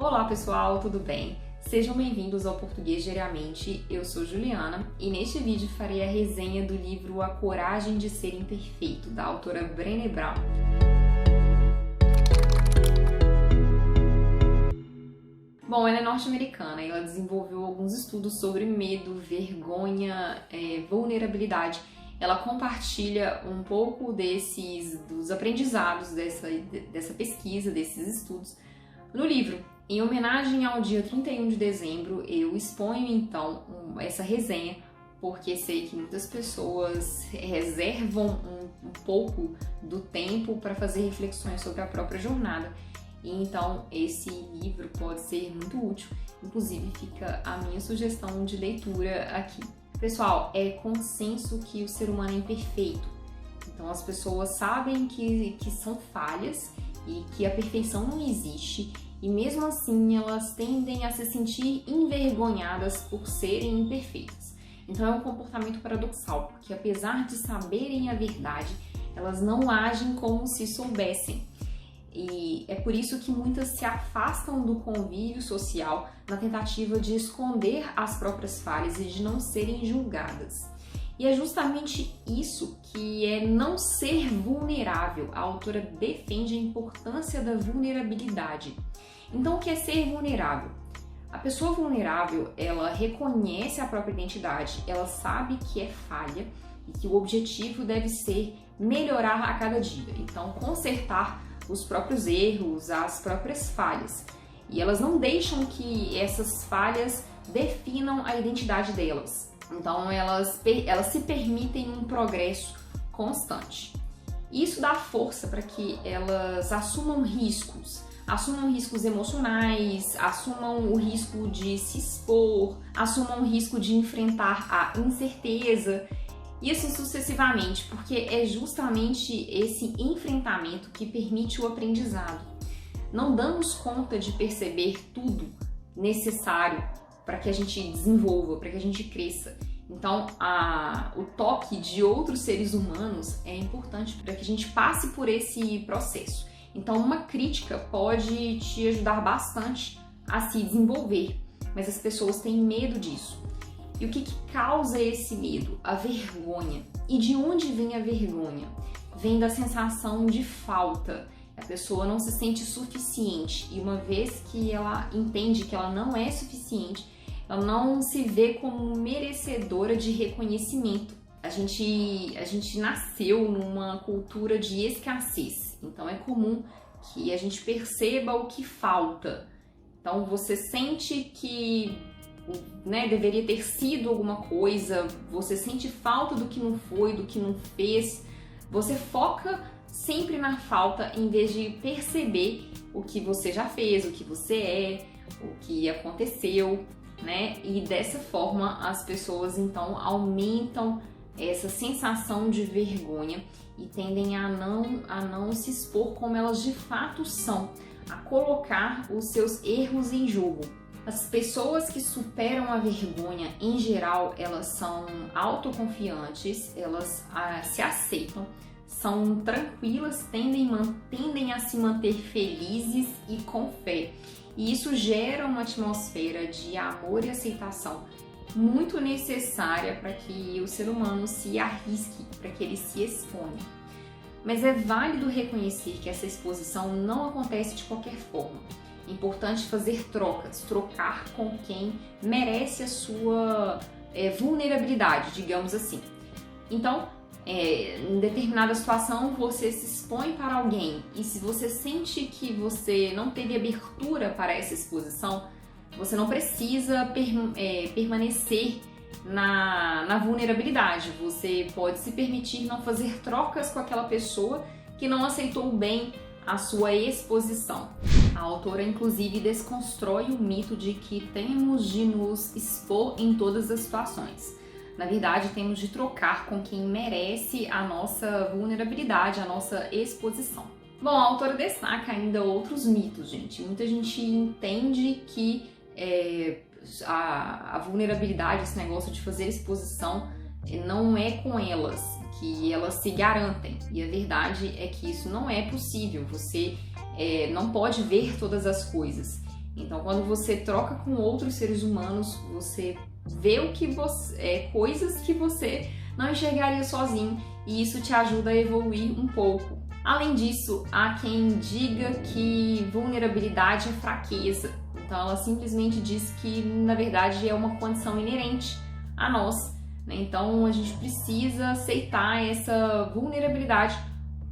Olá pessoal, tudo bem? Sejam bem-vindos ao Português Diariamente, eu sou Juliana e neste vídeo farei a resenha do livro A Coragem de Ser Imperfeito, da autora Brené Brown. Bom, ela é norte-americana e ela desenvolveu alguns estudos sobre medo, vergonha, vulnerabilidade. Ela compartilha um pouco dos aprendizados dessa pesquisa, desses estudos, no livro. Em homenagem ao dia 31 de dezembro, eu exponho então essa resenha, porque sei que muitas pessoas reservam um pouco do tempo para fazer reflexões sobre a própria jornada. E então esse livro pode ser muito útil, inclusive fica a minha sugestão de leitura aqui. Pessoal, é consenso que o ser humano é imperfeito, então as pessoas sabem que são falhas e que a perfeição não existe, e mesmo assim elas tendem a se sentir envergonhadas por serem imperfeitas. Então é um comportamento paradoxal, porque apesar de saberem a verdade, elas não agem como se soubessem. E é por isso que muitas se afastam do convívio social na tentativa de esconder as próprias falhas e de não serem julgadas. E é justamente isso que é não ser vulnerável. A autora defende a importância da vulnerabilidade. Então, o que é ser vulnerável? A pessoa vulnerável, ela reconhece a própria identidade, ela sabe que é falha e que o objetivo deve ser melhorar a cada dia. Então, consertar os próprios erros, as próprias falhas. E elas não deixam que essas falhas definam a identidade delas. Então elas se permitem um progresso constante. Isso dá força para que elas assumam riscos emocionais, assumam o risco de se expor, assumam o risco de enfrentar a incerteza, e assim sucessivamente, porque é justamente esse enfrentamento que permite o aprendizado. Não damos conta de perceber tudo necessário para que a gente desenvolva, para que a gente cresça. Então, o toque de outros seres humanos é importante para que a gente passe por esse processo. Então, uma crítica pode te ajudar bastante a se desenvolver, mas as pessoas têm medo disso. E o que causa esse medo? A vergonha. E de onde vem a vergonha? Vem da sensação de falta. A pessoa não se sente suficiente. E uma vez que ela entende que ela não é suficiente, ela não se vê como merecedora de reconhecimento. A gente nasceu numa cultura de escassez. Então é comum que a gente perceba o que falta. Então você sente que deveria ter sido alguma coisa, você sente falta do que não foi, do que não fez, você foca sempre na falta em vez de perceber o que você já fez, o que você é, o que aconteceu, né? E dessa forma as pessoas então aumentam essa sensação de vergonha e tendem a não se expor como elas de fato são, a colocar os seus erros em jogo. As pessoas que superam a vergonha, em geral, elas são autoconfiantes, elas se aceitam, são tranquilas, tendem a se manter felizes e com fé. E isso gera uma atmosfera de amor e aceitação muito necessária para que o ser humano se arrisque, para que ele se exponha. Mas é válido reconhecer que essa exposição não acontece de qualquer forma. É importante fazer trocar com quem merece a sua vulnerabilidade, digamos assim. Então, em determinada situação, você se expõe para alguém e se você sente que você não teve abertura para essa exposição, você não precisa permanecer na vulnerabilidade. Você pode se permitir não fazer trocas com aquela pessoa que não aceitou bem a sua exposição. A autora, inclusive, desconstrói o mito de que temos de nos expor em todas as situações. Na verdade, temos de trocar com quem merece a nossa vulnerabilidade, a nossa exposição. Bom, a autora destaca ainda outros mitos, gente. Muita gente entende que a vulnerabilidade, esse negócio de fazer exposição, não é com elas, que elas se garantem. E a verdade é que isso não é possível. Você não pode ver todas as coisas. Então, quando você troca com outros seres humanos, você vê coisas que você não enxergaria sozinho, e isso te ajuda a evoluir um pouco. Além disso, há quem diga que vulnerabilidade é fraqueza. Então, ela simplesmente diz que, na verdade, é uma condição inerente a nós, né? Então, a gente precisa aceitar essa vulnerabilidade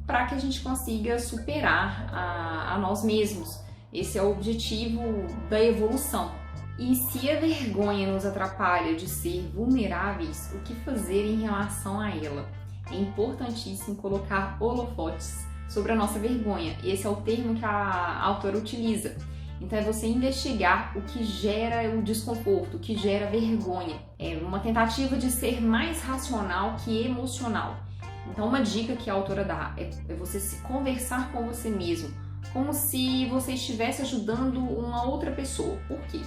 para que a gente consiga superar a nós mesmos. Esse é o objetivo da evolução. E se a vergonha nos atrapalha de ser vulneráveis, o que fazer em relação a ela? É importantíssimo colocar holofotes sobre a nossa vergonha. Esse é o termo que a autora utiliza. Então é você investigar o que gera o desconforto, o que gera vergonha. É uma tentativa de ser mais racional que emocional. Então uma dica que a autora dá é você se conversar com você mesmo, como se você estivesse ajudando uma outra pessoa. Por quê?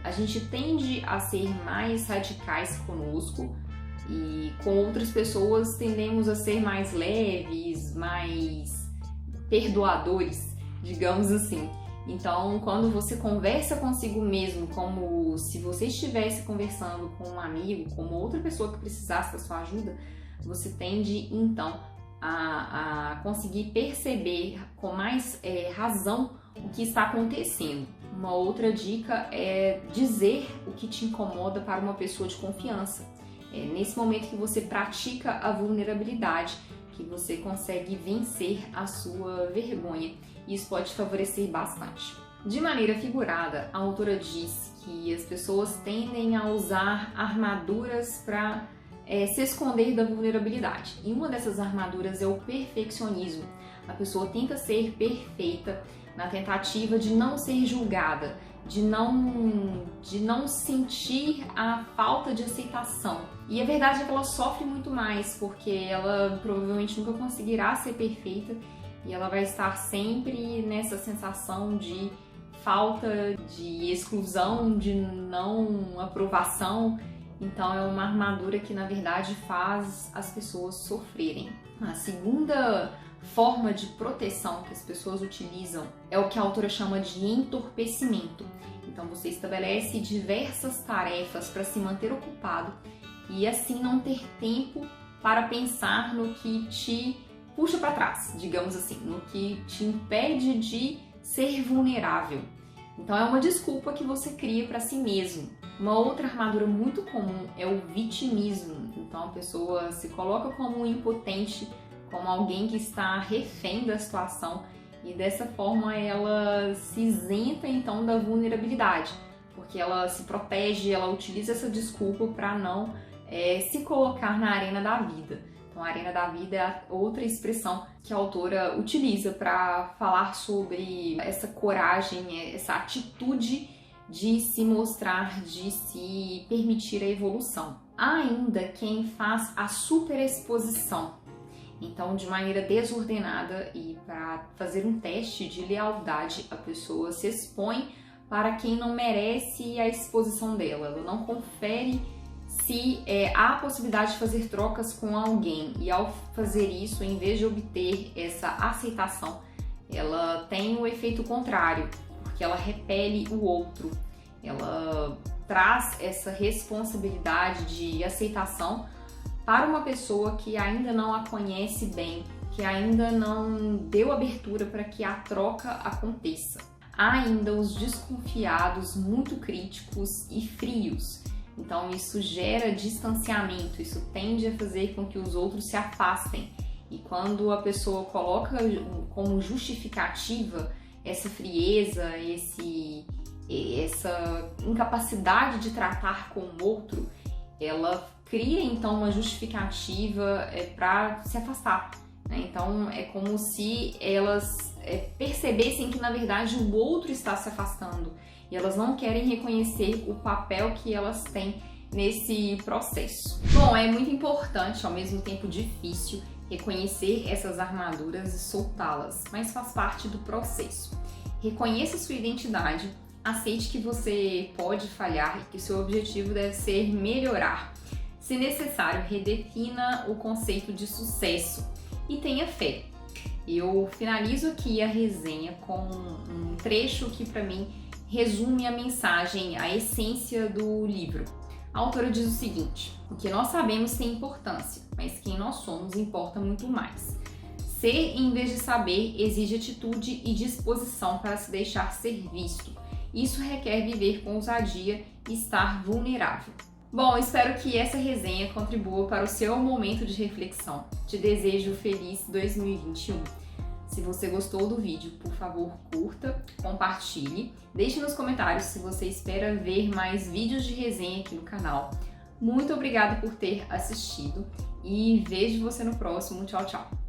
A gente tende a ser mais radicais conosco e com outras pessoas tendemos a ser mais leves, mais perdoadores, digamos assim. Então, quando você conversa consigo mesmo, como se você estivesse conversando com um amigo, com outra pessoa que precisasse da sua ajuda, você tende então a conseguir perceber com mais razão o que está acontecendo. Uma outra dica é dizer o que te incomoda para uma pessoa de confiança. É nesse momento que você pratica a vulnerabilidade que você consegue vencer a sua vergonha. Isso pode te favorecer bastante. De maneira figurada, a autora diz que as pessoas tendem a usar armaduras para se esconder da vulnerabilidade. E uma dessas armaduras é o perfeccionismo. A pessoa tenta ser perfeita na tentativa de não ser julgada, de não sentir a falta de aceitação. E a verdade é que ela sofre muito mais, porque ela provavelmente nunca conseguirá ser perfeita e ela vai estar sempre nessa sensação de falta, de exclusão, de não aprovação. Então é uma armadura que na verdade faz as pessoas sofrerem. A segunda forma de proteção que as pessoas utilizam é o que a autora chama de entorpecimento. Então você estabelece diversas tarefas para se manter ocupado e assim não ter tempo para pensar no que te puxa para trás, digamos assim, no que te impede de ser vulnerável. Então é uma desculpa que você cria para si mesmo. Uma outra armadura muito comum é o vitimismo. Então a pessoa se coloca como um impotente, como alguém que está refém da situação e dessa forma ela se isenta então da vulnerabilidade, porque ela se protege, ela utiliza essa desculpa para não se colocar na arena da vida. Então a arena da vida é outra expressão que a autora utiliza para falar sobre essa coragem, essa atitude de se mostrar, de se permitir a evolução. Há ainda quem faz a superexposição. Então, de maneira desordenada e para fazer um teste de lealdade, a pessoa se expõe para quem não merece a exposição dela. Ela não confere se há a possibilidade de fazer trocas com alguém. E ao fazer isso, em vez de obter essa aceitação, ela tem o efeito contrário, porque ela repele o outro. Ela traz essa responsabilidade de aceitação para uma pessoa que ainda não a conhece bem, que ainda não deu abertura para que a troca aconteça. Há ainda os desconfiados, muito críticos e frios. Então isso gera distanciamento, isso tende a fazer com que os outros se afastem. E quando a pessoa coloca como justificativa essa frieza, essa incapacidade de tratar com o outro, ela cria então uma justificativa para se afastar, né? Então é como se elas percebessem que na verdade o outro está se afastando e elas não querem reconhecer o papel que elas têm nesse processo. Bom, é muito importante, ao mesmo tempo difícil, reconhecer essas armaduras e soltá-las, mas faz parte do processo. Reconheça sua identidade, aceite que você pode falhar e que seu objetivo deve ser melhorar. Se necessário, redefina o conceito de sucesso e tenha fé. Eu finalizo aqui a resenha com um trecho que para mim resume a mensagem, a essência do livro. A autora diz o seguinte: o que nós sabemos tem importância, mas quem nós somos importa muito mais. Ser, em vez de saber, exige atitude e disposição para se deixar ser visto. Isso requer viver com ousadia e estar vulnerável. Bom, espero que essa resenha contribua para o seu momento de reflexão. Te desejo feliz 2021. Se você gostou do vídeo, por favor, curta, compartilhe, deixe nos comentários se você espera ver mais vídeos de resenha aqui no canal. Muito obrigada por ter assistido e vejo você no próximo. Tchau, tchau!